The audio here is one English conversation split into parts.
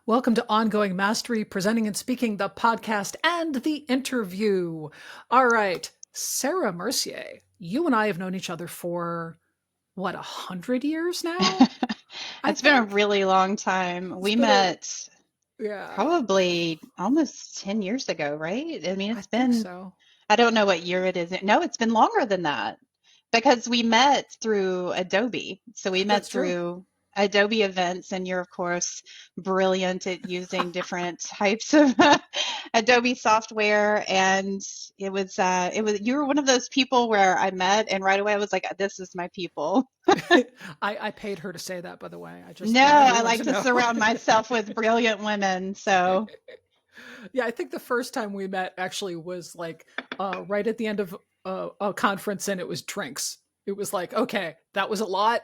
Welcome to Ongoing Mastery, presenting and speaking the podcast and the interview. All right, Sarah Mercier, you and I have known each other for what, 100 years now? I It's been a think really long time. it's We been a met yeah, probably almost 10 years ago, right? I mean, I it's think been, so. I don't know what year it is. No, it's been longer than that because we met through Adobe. So we met That's true. through Adobe events, and you're, of course, brilliant at using different types of Adobe software. And you were one of those people where I met, and right away I was like, this is my people. I paid her to say that, by the way. I just No, want I everyone like to to know. surround myself with brilliant women. So, Yeah, I think the first time we met actually was like right at the end of a conference, and it was drinks. It was like, okay, that was a lot.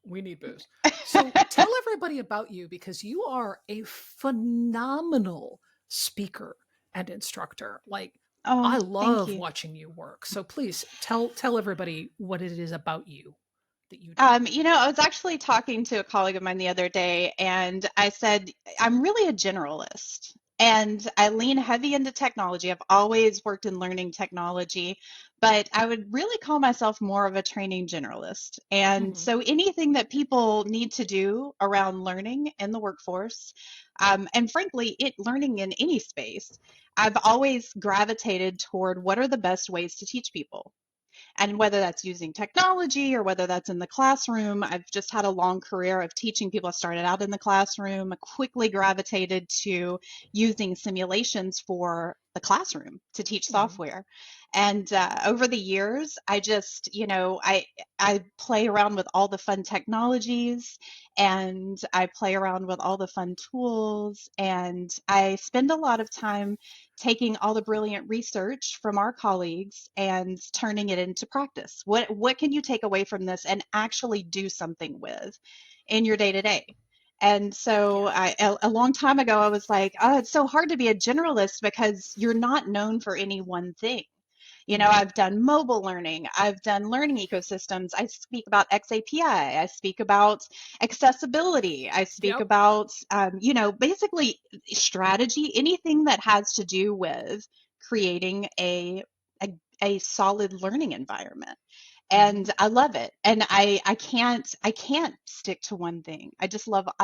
We need booze. So tell everybody about you because you are a phenomenal speaker and instructor. Like, oh, I thank love you. watching you work. So please tell everybody what it is about you that you do. I was actually talking to a colleague of mine the other day, and I said, I'm really a generalist. And I lean heavy into technology. I've always worked in learning technology, but I would really call myself more of a training generalist. And Hmm. so anything that people need to do around learning in the workforce, and frankly, learning in any space, I've always gravitated toward what are the best ways to teach people. And whether that's using technology or whether that's in the classroom, I've just had a long career of teaching people. I started out in the classroom, quickly gravitated to using simulations for the classroom to teach Hmm. software. And over the years, I play around with all the fun technologies, and I play around with all the fun tools, and I spend a lot of time taking all the brilliant research from our colleagues and turning it into practice. What can you take away from this and actually do something with in your day to day? And so Yeah. a long time ago, I was like, oh, it's so hard to be a generalist because you're not known for any one thing. Hmm. I've done mobile learning, I've done learning ecosystems. I speak about xAPI, I speak about accessibility, I speak Yep. about, basically strategy, anything that has to do with creating a, a solid learning environment. Hmm. And I love it. And I can't stick to one thing. I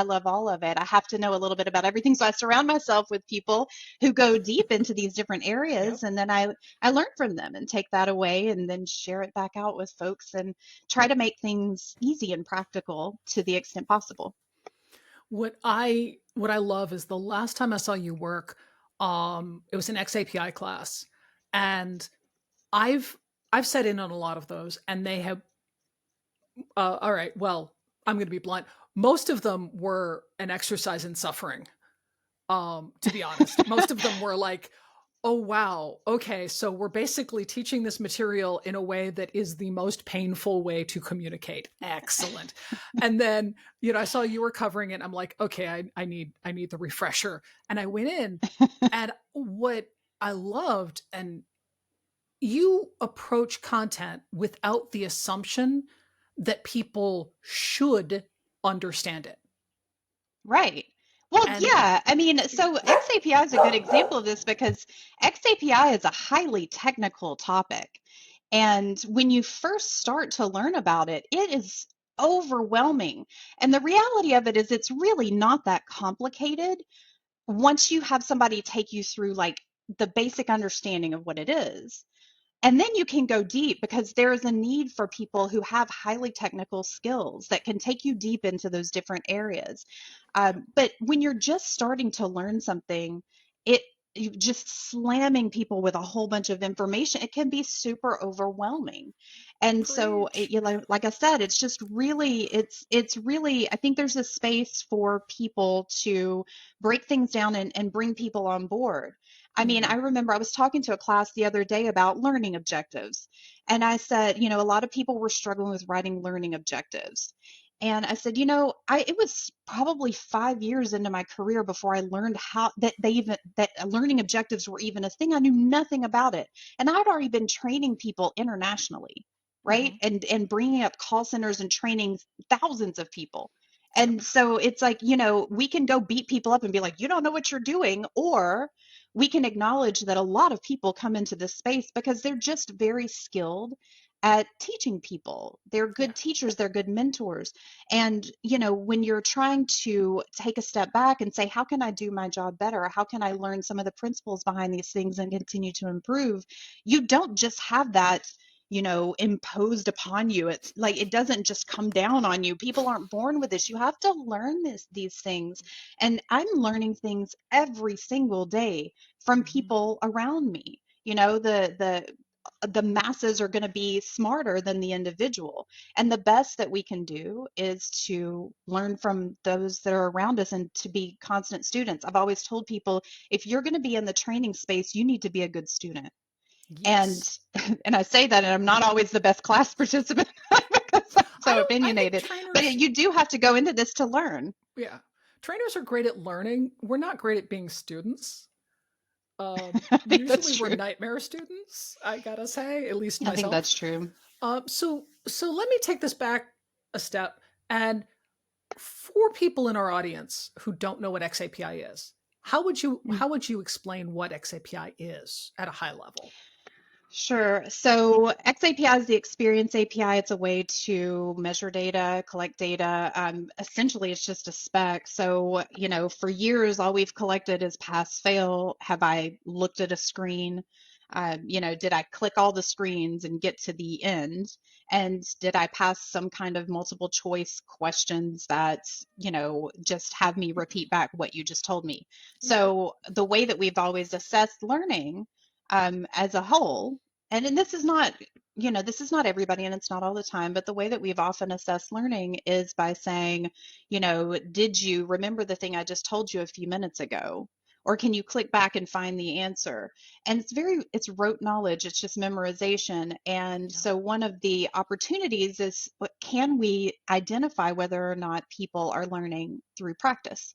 love all of it. I have to know a little bit about everything. So I surround myself with people who go deep into these different Yep. areas, and then I learn from them and take that away and then share it back out with folks and try to make things easy and practical to the extent possible. What I love is the last time I saw you work, it was an xAPI class, and I've I've sat in on a lot of those, and they have. All right, well, I'm going to be blunt. Most of them were an exercise in suffering. To be honest, most of them were like, oh, wow. Okay. So we're basically teaching this material in a way that is the most painful way to communicate. Excellent. And then, I saw you were covering it. I'm like, okay, I need the refresher. And I went in, and what I loved, and you approach content without the assumption that people should understand it. Right. Well, And yeah. I mean, so xAPI is a good example of this because xAPI is a highly technical topic. And when you first start to learn about it, it is overwhelming. And the reality of it is, it's really not that complicated once you have somebody take you through like the basic understanding of what it is. And then you can go deep because there is a need for people who have highly technical skills that can take you deep into those different areas. yep, But when you're just starting to learn something, it you just slamming people with a whole bunch of information, it can be super overwhelming. And so, preach. like I said, it's just really, it's really, I think there's a space for people to break things down and bring people on board. I mean, Hmm. I remember I was talking to a class the other day about learning objectives. And I said, a lot of people were struggling with writing learning objectives. And I said, it was probably 5 years into my career before I learned how that learning objectives were even a thing. I knew nothing about it. And I'd already been training people internationally, right? Hmm. And bringing up call centers and training thousands of people. And so it's like, we can go beat people up and be like, you don't know what you're doing. Or we can acknowledge that a lot of people come into this space because they're just very skilled at teaching people. They're Yeah. good teachers, they're good mentors. And, when you're trying to take a step back and say, how can I do my job better? How can I learn some of the principles behind these things and continue to improve? You don't just have that imposed upon you. It's like it doesn't just come down on you. People aren't born with this. You have to learn these things. And I'm learning things every single day from Mhm. people around me. The masses are going to be smarter than the individual. And the best that we can do is to learn from those that are around us and to be constant students. I've always told people, if you're going to be in the training space, you need to be a good student. And Yes. and I say that, and I'm not always the best class participant because I'm so I think opinionated. But trainers, you do have to go into this to learn. yeah, trainers are great at learning. We're not great at being students. I think that's Usually we're true. nightmare students, I gotta say, at least I think myself. that's true. So let me take this back a step. And for people in our audience who don't know what xAPI is, how would you explain what xAPI is at a high level? Sure. So xAPI is the experience API. It's a way to measure data, collect data. Essentially, it's just a spec. So, for years, all we've collected is pass fail. Have I looked at a screen? Did I click all the screens and get to the end? And did I pass some kind of multiple choice questions that, just have me repeat back what you just told me? Yeah. So, the way that we've always assessed learning as a whole, and this is not, this is not everybody and it's not all the time, but the way that we've often assessed learning is by saying, did you remember the thing I just told you a few minutes ago? Or can you click back and find the answer? And it's rote knowledge, it's just memorization. And Yeah. so one of the opportunities is, can we identify whether or not people are learning through practice?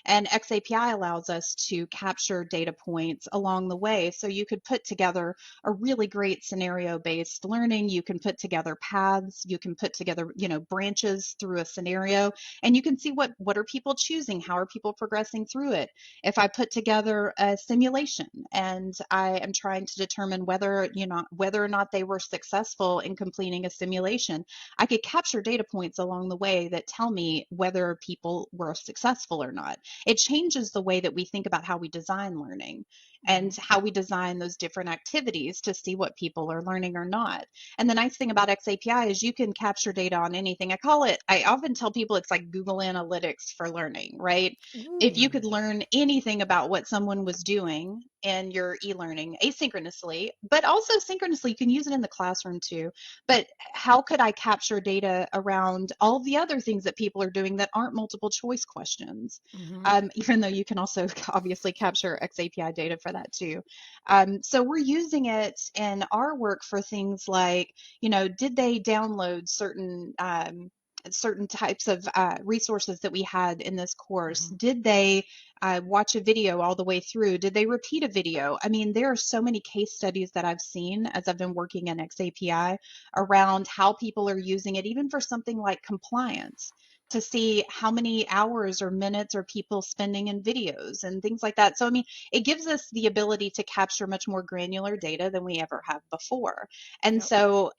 And xAPI allows us to capture data points along the way. So you could put together a really great scenario-based learning. You can put together paths. You can put together, branches through a scenario, and you can see what are people choosing? How are people progressing through it? If I put together a simulation and I am trying to determine whether or not they were successful in completing a simulation, I could capture data points along the way that tell me whether people were successful or not. It changes the way that we think about how we design learning and Mhm. how we design those different activities to see what people are learning or not. And the nice thing about xAPI is you can capture data on anything. I often tell people it's like Google Analytics for learning, right? If you Ooh. could learn anything about what someone was doing in your e-learning asynchronously, but also synchronously, you can use it in the classroom too. But how could I capture data around all the other things that people are doing that aren't multiple choice questions? Mhm. Even though you can also obviously capture xAPI data for that too. So we're using it in our work for things like, did they download certain types of resources that we had in this course? Mhm. Did they watch a video all the way through? Did they repeat a video? I mean, there are so many case studies that I've seen as I've been working in xAPI around how people are using it, even for something like compliance, to see how many hours or minutes are people spending in videos and things like that. So, I mean, it gives us the ability to capture much more granular data than we ever have before. And Yep. so,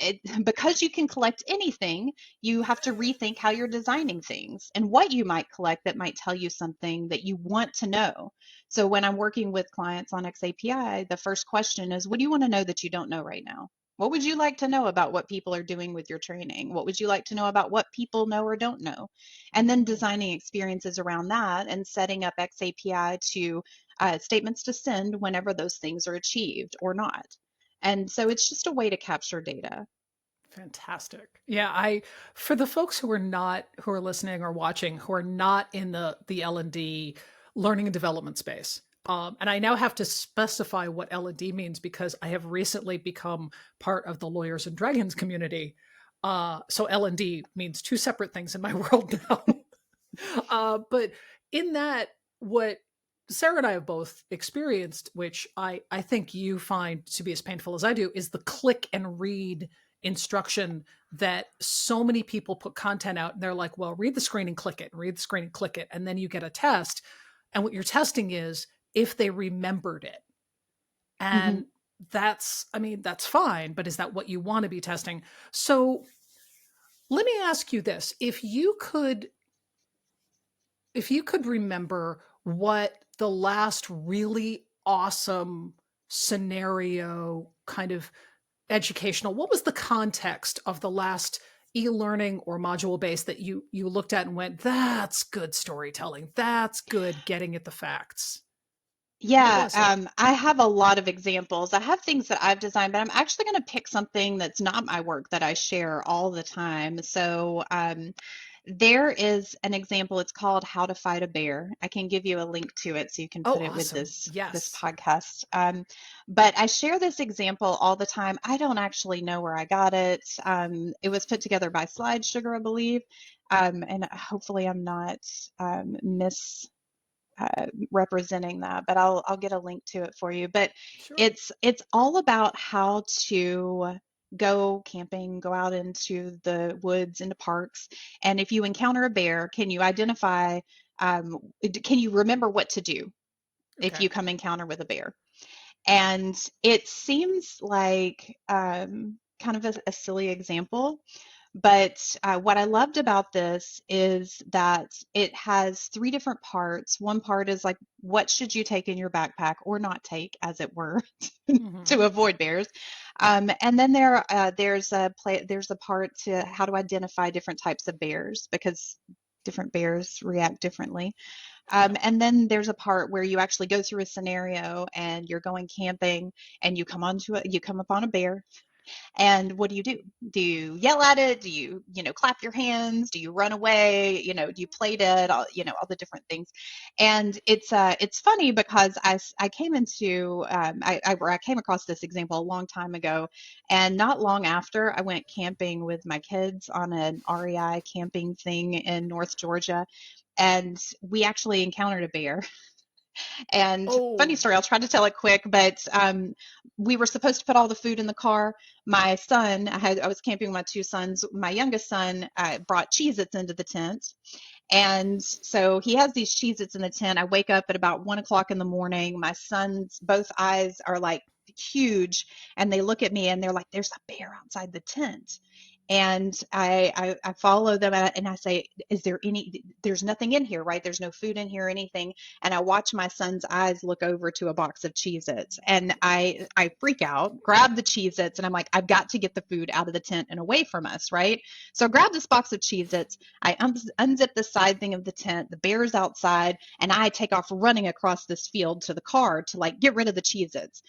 because you can collect anything, you have to rethink how you're designing things and what you might collect that might tell you something that you want to know. So, when I'm working with clients on xAPI, the first question is, what do you want to know that you don't know right now? What would you like to know about what people are doing with your training? What would you like to know about what people know or don't know? And then Oh, designing experiences around that and setting up xAPI to statements to send whenever those things are achieved or not. And so it's just a way to capture data. fantastic. Yeah, I for the folks who are listening or watching who are not in the L&D learning and development space. And I now have to specify what L&D means because I have recently become part of the Lawyers and Dragons community. So L&D means two separate things in my world now. But in that, what Sarah and I have both experienced, which I think you find to be as painful as I do, is the click and read instruction that so many people put content out and they're like, well, read the screen and click it, read the screen and click it. And then you get a test. And what you're testing is if they remembered it. Hmm. And that's, I mean, that's fine, but is that what you want to be testing? So let me ask you this. If you could remember what the last really awesome scenario kind of educational, what was the context of the last e-learning or module based that you looked at and went, that's good storytelling, that's good getting at the facts? What Yeah, was it? I have a lot of examples. I have things that I've designed, but I'm actually going to pick something that's not my work that I share all the time. So, there is an example. It's called How to Fight a Bear. I can give you a link to it so you can Oh, put it with awesome. this Yes. podcast. But I share this example all the time. I don't actually know where I got it. It was put together by Slide Sugar, I believe. And hopefully I'm not mis representing that, but I'll get a link to it for you. But Sure. it's all about how to go camping, go out into the woods, into parks, and if you encounter a bear, can you identify? Can you remember what to do if Okay. you come encounter with a bear? And it seems like kind of a silly example, but what I loved about this is that it has three different parts. One part is like, what should you take in your backpack or not take, as it were, Mm-hmm. to avoid bears. And then there's a part to how to identify different types of bears because different bears react differently. Yeah. And then there's a part where you actually go through a scenario and you're going camping and you come upon a bear, and what do you do? Do you yell at it? Do you clap your hands? Do you run away? Do you play dead? All the different things. And it's funny because I came into I came across this example a long time ago, and not long after I went camping with my kids on an REI camping thing in North Georgia, and we actually encountered a bear. And funny Oh. story, I'll try to tell it quick, but we were supposed to put all the food in the car. My son, I was camping with my two sons. My youngest son brought Cheez-Its into the tent. And so he has these Cheez-Its in the tent. I wake up at about 1 o'clock in the morning. My son's both eyes are like huge, and they look at me and they're like, there's a bear outside the tent. And I follow them and I say, there's nothing in here, right? There's no food in here or anything. And I watch my son's eyes look over to a box of Cheez-Its, and I freak out, grab the Cheez-Its, and I'm like, I've got to get the food out of the tent and away from us, right? So I grab this box of Cheez-Its, I unzip the side thing of the tent, the bear's outside, and I take off running across this field to the car to like get rid of the Cheez-Its.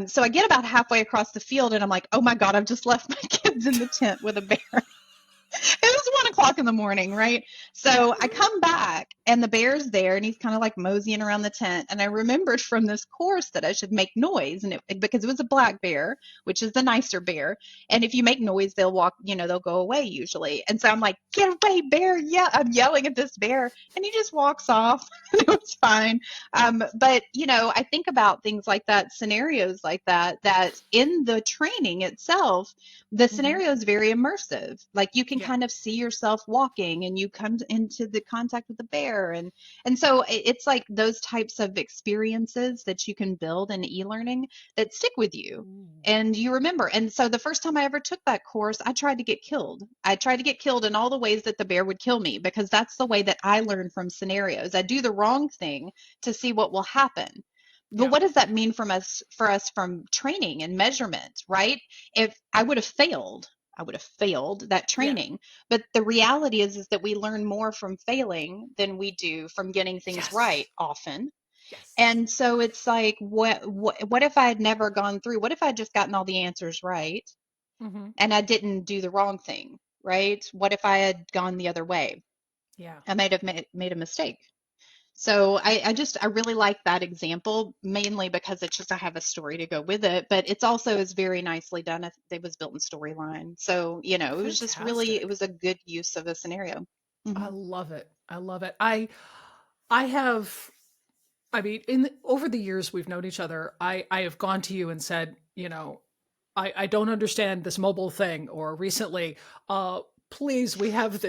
So I get about halfway across the field and I'm like, oh my God, I've just left my kids in the tent with a bear. It was 1 o'clock in the morning, right? So I come back and the bear's there and he's kind of like moseying around the tent. And I remembered from this course that I should make noise, and because it was a black bear, which is the nicer bear. And if you make noise, they'll walk, they'll go away usually. And so I'm like, get away, bear. Yeah, I'm yelling at this bear and he just walks off. It was fine. But, I think about things like that, scenarios like that in the training itself, the Mm-hmm. scenario is very immersive. Like you can Yeah. kind of see yourself walking and you come into the contact with the bear, and so it's like those types of experiences that you can build in e-learning that stick with you Ooh. and you remember. And so the first time I ever took that course, I tried to get killed. I tried to get killed in all the ways that the bear would kill me because that's the way that I learn from scenarios. I do the wrong thing to see what will happen. But Yeah. what does that mean for us from training and measurement, right? If I would have failed that Yeah. training. But the reality is that we learn more from failing than we do from getting things right Yes. often. Yes. And so it's like, what if I had never gone through? What if I had just gotten all the answers right Mm-hmm. and I didn't do the wrong thing, right? What if I had gone the other way? Yeah. I might have made a mistake. So I really like that example mainly because it's just I have a story to go with it, but it's also is very nicely done. It was built in storyline, so it was just really it Fantastic. was a good use of a scenario. I Hmm. love it. I love it. I have, I mean, over the years we've known each other, I have gone to you and said, I don't understand this mobile thing, or recently, uh, please, we have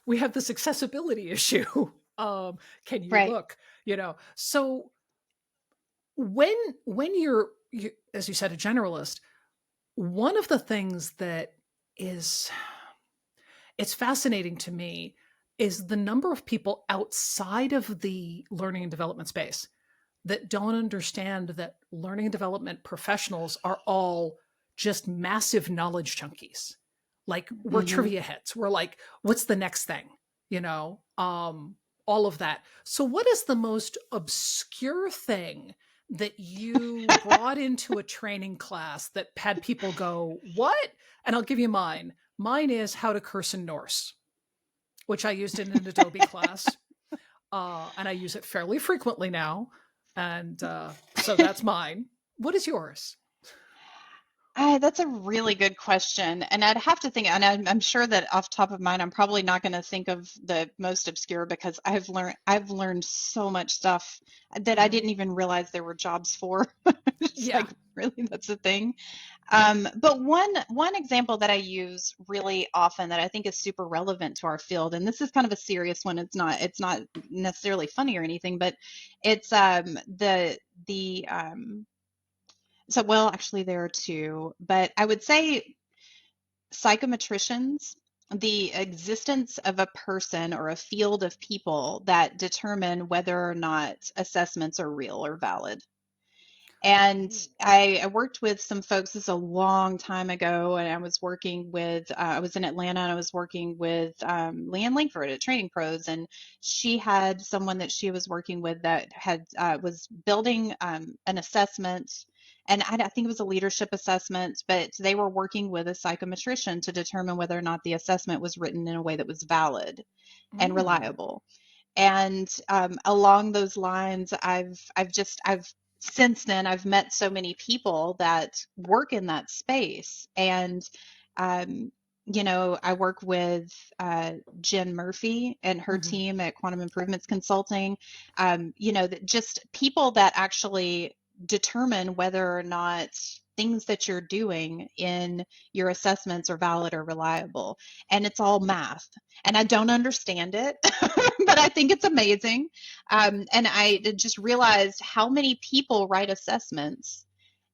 we have this accessibility issue. Can you Right. look? You know, so when you, as you said, a generalist, one of the things that is it's fascinating to me is the number of people outside of the learning and development space that don't understand that learning and development professionals are all just massive knowledge junkies. Like, we're Hmm. trivia heads. We're like, what's the next thing? You know, all of that. So what is the most obscure thing that you brought into a training class that had people go, what? And I'll give you mine. Mine is how to curse in Norse, which I used in an Adobe class. And I use it fairly frequently now. And so that's mine. What is yours? That's a really good question. And I'd have to think, and I'm sure that off top of mind, I'm probably not going to think of the most obscure because I've learned so much stuff that I Mm-hmm. didn't even realize there were jobs for. It's Yeah. like, really, that's a thing. But one example that I use really often that I think is super relevant to our field, and this is kind of a serious one. It's not necessarily funny or anything, but it's the so well, actually there are two, but I would say psychometricians, the existence of a person or a field of people that determine whether or not assessments are real or valid. And I worked with some folks, this is a long time ago, and I was working with, I was in Atlanta and I was working with Leanne Langford at Training Pros, and she had someone that she was working with that had was building an assessment, and I think it was a leadership assessment, but they were working with a psychometrician to determine whether or not the assessment was written in a way that was valid and Mm. reliable. And along those lines, I've since then I've met so many people that work in that space, and um, I work with Jen Murphy and her Mm-hmm. team at Quantum Improvements Consulting. That just people that actually determine whether or not things that you're doing in your assessments are valid or reliable, and it's all math. And I don't understand it, but I think it's amazing. And I just realized how many people write assessments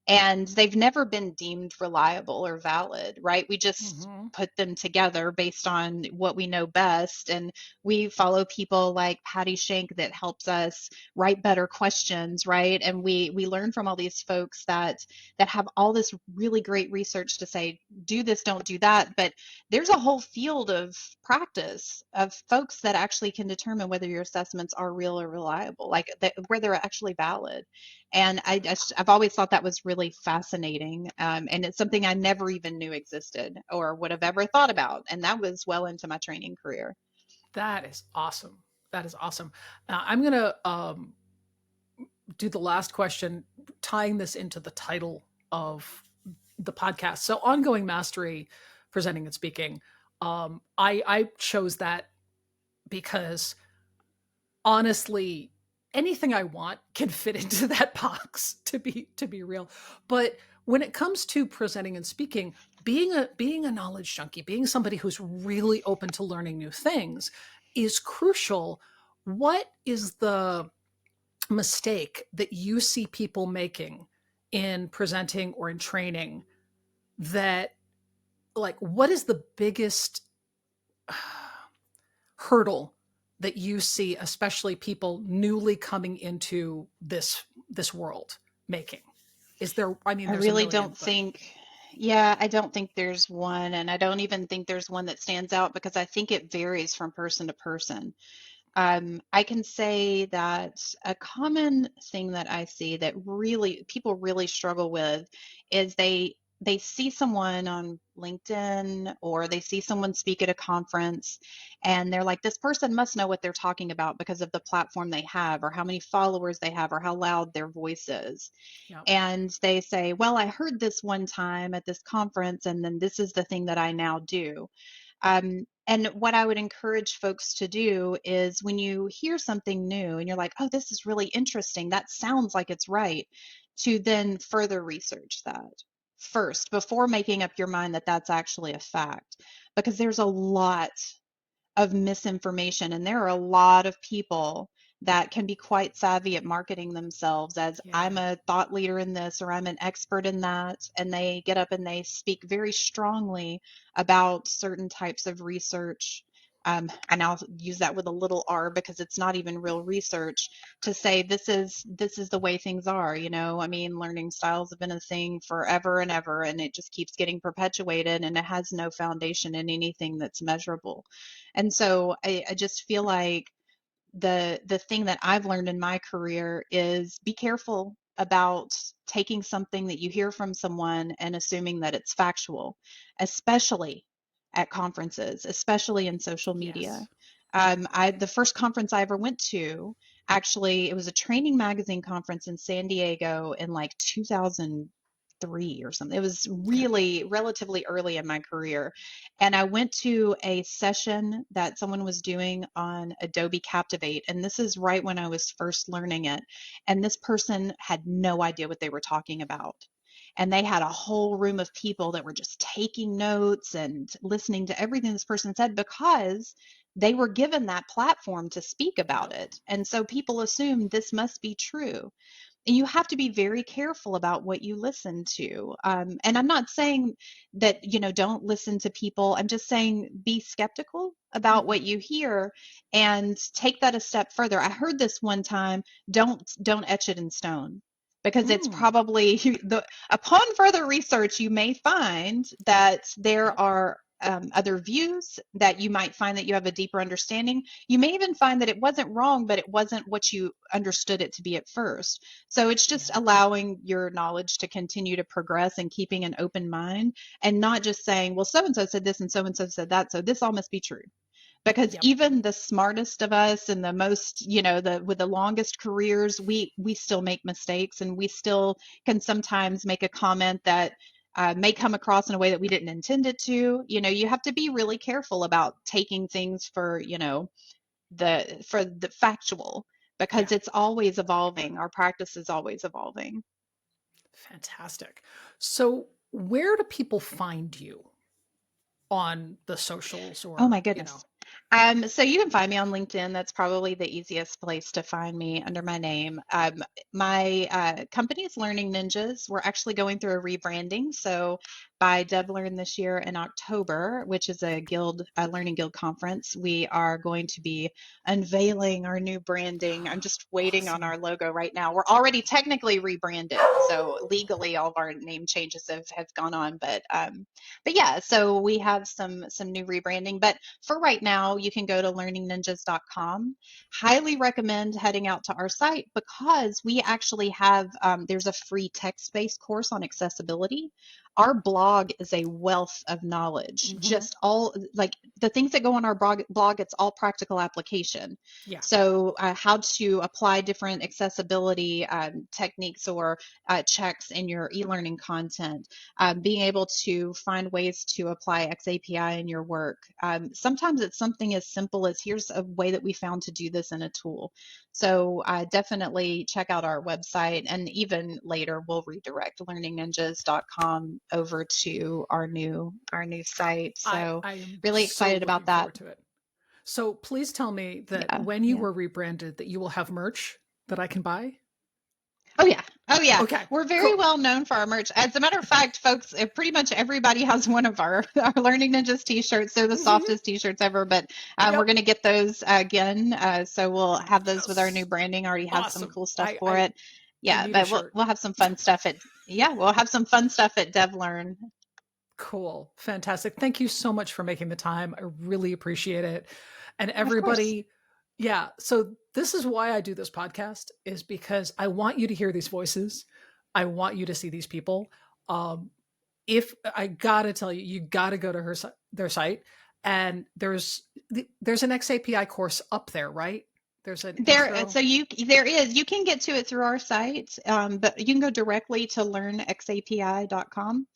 and they've never been deemed reliable or valid, right? We just Mm-hmm. put them together based on what we know best. And we follow people like Patty Shank that helps us write better questions, right? And we learn from all these folks that have all this really great research to say, do this, don't do that. But there's a whole field of practice of folks that actually can determine whether your assessments are real or reliable, like where they're actually valid. And I've always thought that was really fascinating. And it's something I never even knew existed or would have ever thought about. And that was well into my training career. That is awesome. That is awesome. I'm going to do the last question, tying this into the title of the podcast. So, ongoing mastery, presenting and speaking. I chose that because honestly, anything I want can fit into that box, to be real. But when it comes to presenting and speaking, being a knowledge junkie, being somebody who's really open to learning new things is crucial. What is the mistake that you see people making in presenting or in training, that, like, what is the biggest hurdle that you see, especially people newly coming into this world making? Is there, I mean, I there's a really million, don't but think, yeah, I don't think there's one. And I don't even think there's one that stands out because I think it varies from person to person. I can say that a common thing that I see that really people really struggle with is they see someone on LinkedIn or they see someone speak at a conference and they're like, this person must know what they're talking about because of the platform they have or how many followers they have or how loud their voice is. yeah. And they say, well, I heard this one time at this conference and then this is the thing that I now do. And what I would encourage folks to do is when you hear something new and you're like, oh, this is really interesting, that sounds like it's right, to then further research that. first before making up your mind that that's actually a fact, because there's a lot of misinformation. And there are a lot of people that can be quite savvy at marketing themselves as Yeah. I'm a thought leader in this or I'm an expert in that. And they get up and they speak very strongly about certain types of research. And I'll use that with a little r because it's not even real research to say this is the way things are. I mean, learning styles have been a thing forever and ever, and it just keeps getting perpetuated, and it has no foundation in anything that's measurable. And so I just feel like the thing that I've learned in my career is be careful about taking something that you hear from someone and assuming that it's factual, especially at conferences, especially in social media. Yes. The first conference I ever went to, actually, it was a training magazine conference in San Diego in like 2003 or something. It was Okay. really relatively early in my career. And I went to a session that someone was doing on Adobe Captivate. And this is right when I was first learning it. And this person had no idea what they were talking about. And they had a whole room of people that were just taking notes and listening to everything this person said because they were given that platform to speak about Yep. it. And so people assume this must be true. And you have to be very careful about what you listen to. And I'm not saying that, don't listen to people. I'm just saying be skeptical about Hmm. what you hear and take that a step further. I heard this one time, don't etch it in stone. Because it's Mm. probably upon further research, you may find that there Yep. are other views that you might find that you have a deeper understanding. You may even find that it wasn't wrong, but it wasn't what you understood it to be at first. So it's just Yeah. allowing your knowledge to continue to progress and keeping an open mind and not just saying, well, so and so said this and so said that, so this all must be true. Because Yep. even the smartest of us and the most, the with the longest careers, we still make mistakes, and we still can sometimes make a comment that may come across in a way that we didn't intend it to. You have to be really careful about taking things for the factual, because Yeah. it's always evolving. Our practice is always evolving. Fantastic. So, where do people find you on the socials Oh or, my goodness. So you can find me on LinkedIn. That's probably the easiest place to find me under my name. My company is Learning Ninjas. We're actually going through a rebranding. So by DevLearn this year in October, which is a learning guild conference, we are going to be unveiling our new branding. I'm just waiting on awesome. our logo right now. We're already technically rebranded, so legally all of our name changes have gone on. But yeah, so we have some new rebranding. But for right now, you can go to learningninjas.com. Highly recommend heading out to our site because we actually have there's a free text-based course on accessibility. Our blog is a wealth of knowledge. Hmm. Just all like the things that go on our blog, it's all practical application. Yeah. So how to apply different accessibility techniques or checks in your e-learning content, being able to find ways to apply xAPI in your work. Sometimes it's something as simple as here's a way that we found to do this in a tool. So definitely check out our website, and even later we'll redirect learningninjas.com over to our new site. So I am really so excited about looking that. forward to it. So, please tell me that Yeah, when you yeah. were rebranded that you will have merch that I can buy? Oh yeah. Oh yeah. Okay. We're very Cool. well known for our merch. As a matter of fact, folks, pretty much everybody has one of our Learning Ninjas t-shirts. They're the Hmm. softest t-shirts ever, but we're Yep. going to get those again. So we'll have those with our new Yes. branding. Already have some Awesome. cool stuff I for I it. I Yeah, need a but we'll shirt. we'll have some fun stuff at yeah, we'll have some fun stuff at DevLearn. Cool. Fantastic. Thank you so much for making the time. I really appreciate it. And Of course. everybody, yeah. So this is why I do this podcast is because I want you to hear these voices. I want you to see these people. Um, if I gotta tell you, you gotta go to their site, and there's an xAPI course up there, right? There's an intro. There is, you can get to it through our site, but you can go directly to learnxapi.com,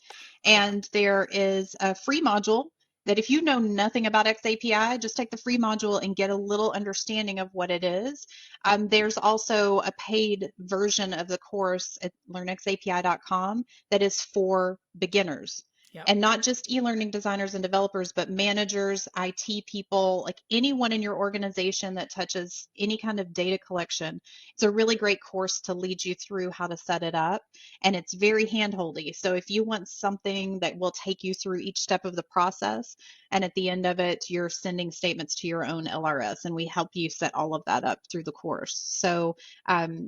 Okay. and there is a free module that if you know nothing about xAPI, just take the free module and get a little understanding of what it is. There's also a paid version of the course at learnxapi.com that is for beginners. Yep. And not just e-learning designers and developers, but managers, IT people, like anyone in your organization that touches any kind of data collection. It's a really great course to lead you through how to set it up. And it's very handholdy. So if you want something that will take you through each step of the process, and at the end of it, you're sending statements to your own LRS, and we help you set all of that up through the course. So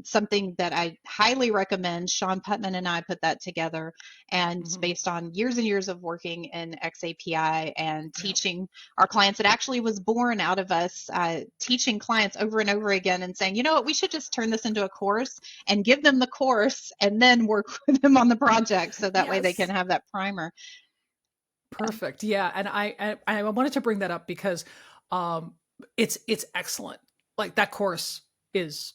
something that I highly recommend. Sean Putman and I put that together, and based on years and years of working in xAPI and teaching our clients, it actually was born out of us teaching clients over and over again and saying, you know what, we should just turn this into a course and give them the course and then work with them on the project, so that way they can have that primer. Perfect. Yeah. And I wanted to bring that up because it's excellent. Like that course is,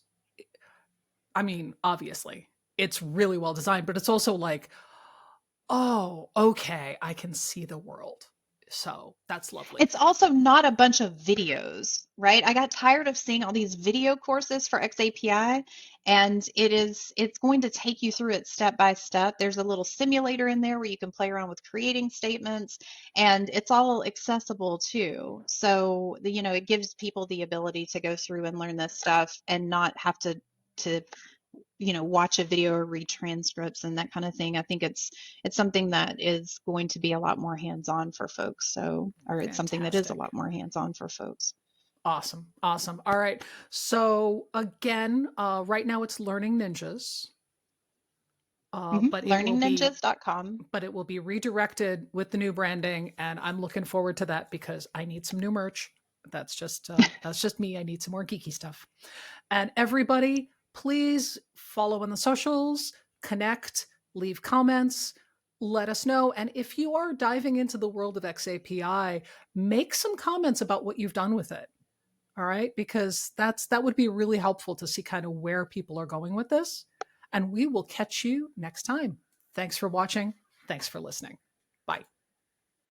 I mean, obviously it's really well designed, but it's also like, oh, okay, I can see the world. So that's lovely. It's also not a bunch of videos, right? I got tired of seeing all these video courses for xAPI, and it's going to take you through it step by step. There's a little simulator in there where you can play around with creating statements, and it's all accessible too. So, it gives people the ability to go through and learn this stuff and not have to watch a video or read transcripts and that kind of thing. I think it's something that is going to be a lot more hands-on for folks. It's something that is a lot more hands-on for folks. Awesome. All right. So again, right now it's Learning Ninjas. But learningninjas.com. But it will be redirected with the new branding, and I'm looking forward to that because I need some new merch. That's just me. I need some more geeky stuff. And everybody, please follow on the socials, connect, leave comments, let us know. And if you are diving into the world of xAPI, make some comments about what you've done with it. All right, because that would be really helpful to see kind of where people are going with this. And we will catch you next time. Thanks for watching. Thanks for listening. Bye.